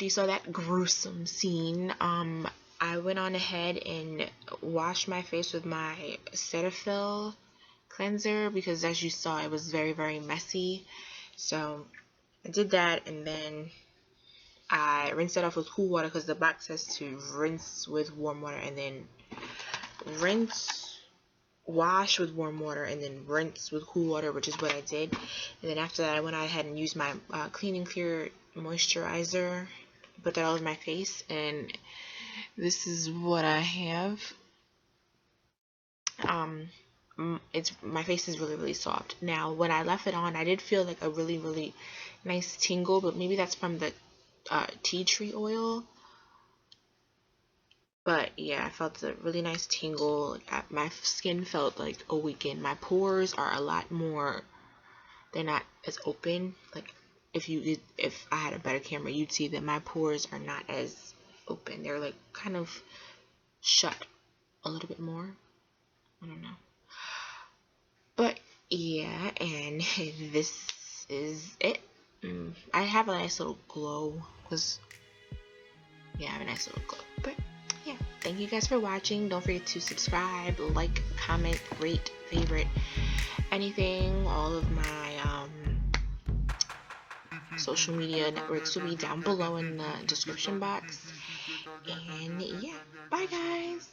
you saw that gruesome scene, I went on ahead and washed my face with my Cetaphil cleanser because, as you saw, it was very, very messy. So I did that, and then I rinsed it off with cool water because the box says to rinse with warm water, and then wash with warm water, and then rinse with cool water, which is what I did. And then after that, I went ahead and used my Clean and Clear moisturizer, put that all over my face, and this is what I have. My face is really, really soft. Now, when I left it on, I did feel like a really, really nice tingle, but maybe that's from the tea tree oil. But yeah, I felt a really nice tingle. My skin felt like awakened. My pores are a lot more, they're not as open. Like if I had a better camera, you'd see that my pores are not as open. They're like kind of shut a little bit more. I don't know. But yeah, and this is it. I have a nice little glow because yeah, I have a nice little glow. But yeah, thank you guys for watching. Don't forget to subscribe, like, comment, rate, favorite, anything. All of my social media networks will be down below in the description box. And yeah, bye guys.